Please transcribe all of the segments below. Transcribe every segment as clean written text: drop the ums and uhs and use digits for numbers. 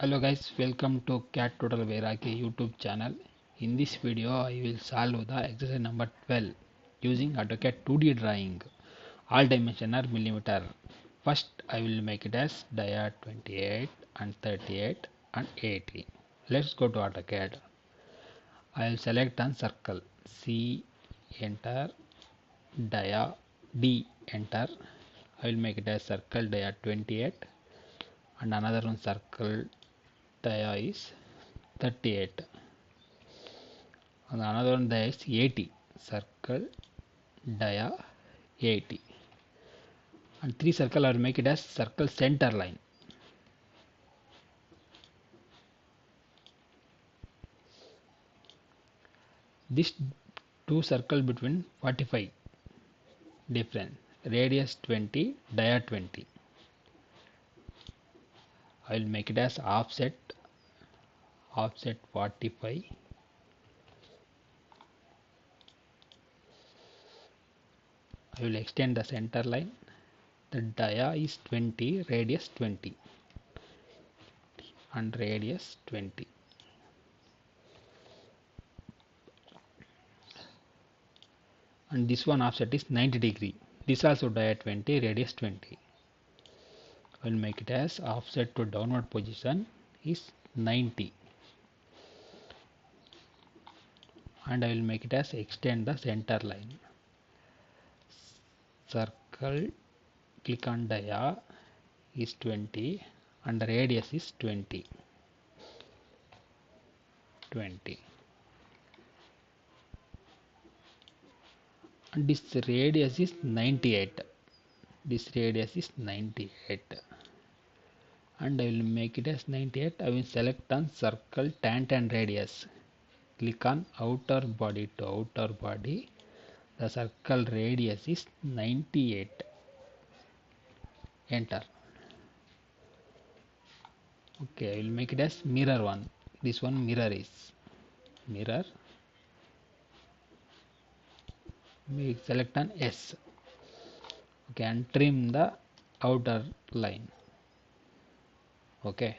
Hello guys, welcome to Cat Total Vairaki YouTube channel. In this video, I will solve the exercise number 12 using AutoCAD 2D drawing. All dimension are millimeter. First, I will make it as dia 28 and 38 and 80. Let's go to AutoCAD. I will select on circle. C, enter, dia, D, enter. I will make it as circle dia 28 and another one circle dia is 38 and another one dia is 80. Circle dia 80 and three circle I will make it as circle center line. This two circle between 45 difference, radius 20, dia 20. I will make it as offset 45. I will extend the center line. The dia is 20, radius 20 and radius 20. And this one offset is 90 degree. This also dia 20, radius 20. I will make it as offset to downward position is 90 and I will make it as extend the center line. Circle, click on dia is 20 and the radius is 20. And this radius is 98. This radius is 98 and I will make it as 98. I will select on circle tangent radius. Click on outer body to outer body. The circle radius is 98. Enter. Okay, I will make it as mirror one. This one mirror is mirror. We select on S. Okay, and trim the outer line. Okay,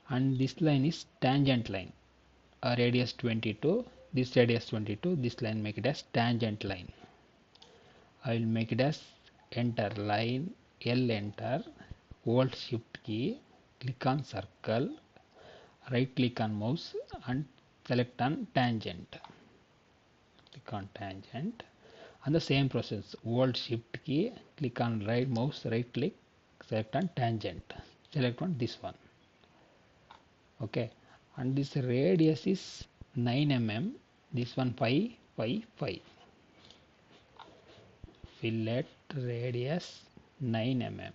and this line is tangent line. Radius 22. This radius 22. This line make it as tangent line. I will make it as enter line L enter. Hold shift key. Click on circle. Right click on mouse and select on tangent. Click on tangent and the same process. Hold shift key. Click on right mouse. Right click. Select on tangent. Select on this one. Okay, and this radius is 9 mm. This one 5. Fillet radius 9 mm.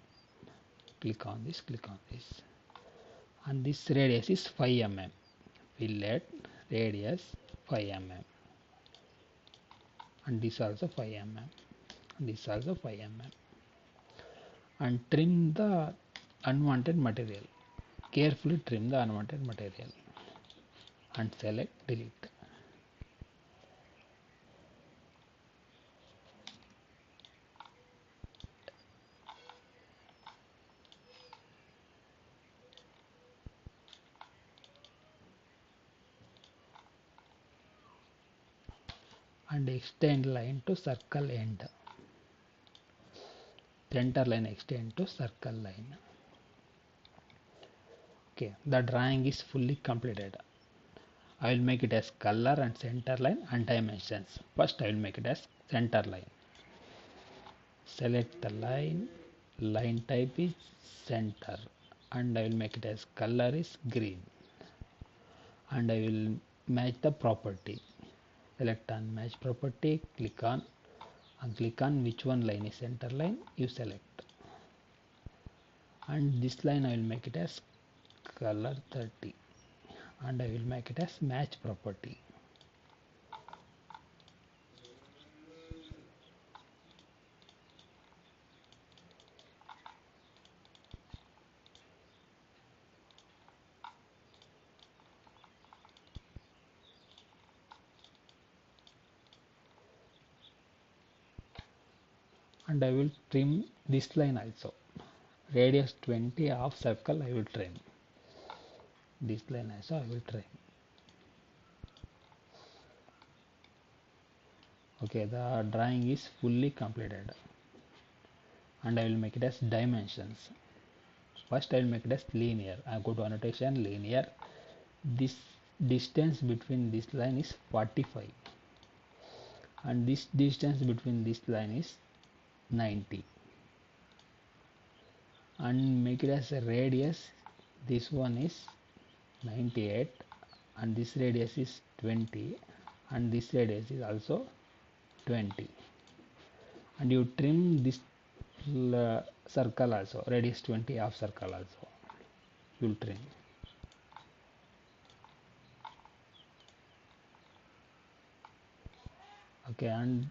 Click on this. And this radius is 5 mm. Fillet radius 5 mm. And this also 5 mm. This also 5 mm. And trim the unwanted material. Carefully trim the unwanted material and select delete. And extend line to circle end. Center line extend to circle line. Okay, the drawing is fully completed. I will make it as color and center line and dimensions. First I will make it as center line. Select the line type is center and I will make it as color is green and I will match the property. Select on match property, click on which one line is center line, you select. And this line I will make it as color 30 and I will make it as match property. And I will trim this line also. Radius 20 half circle I will trim. this line also I will trim. Okay, the drawing is fully completed and I will make it as dimensions. First I will make it as linear. I go to annotation linear. This distance between this line is 45 and this distance between this line is 90, and make it as a radius. This one is 98 and this radius is 20 and this radius is also 20, and you trim this circle also, radius 20 of circle also you'll trim. Okay, and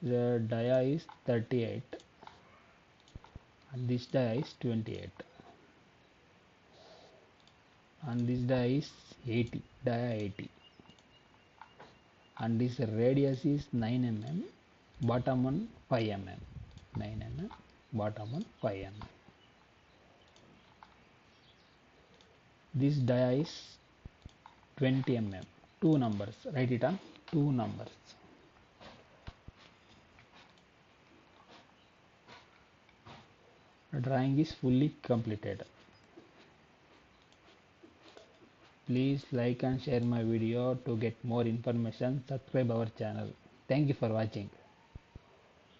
the dia is 38 and this dia is 28 and this dia is 80, dia 80, and this radius is 9 mm, bottom one 5 mm, 9 mm, bottom one 5 mm. This dia is 20 mm, two numbers, write it on two numbers. The drawing is fully completed. Please like and share my video. To get more information, subscribe our channel. Thank you for watching.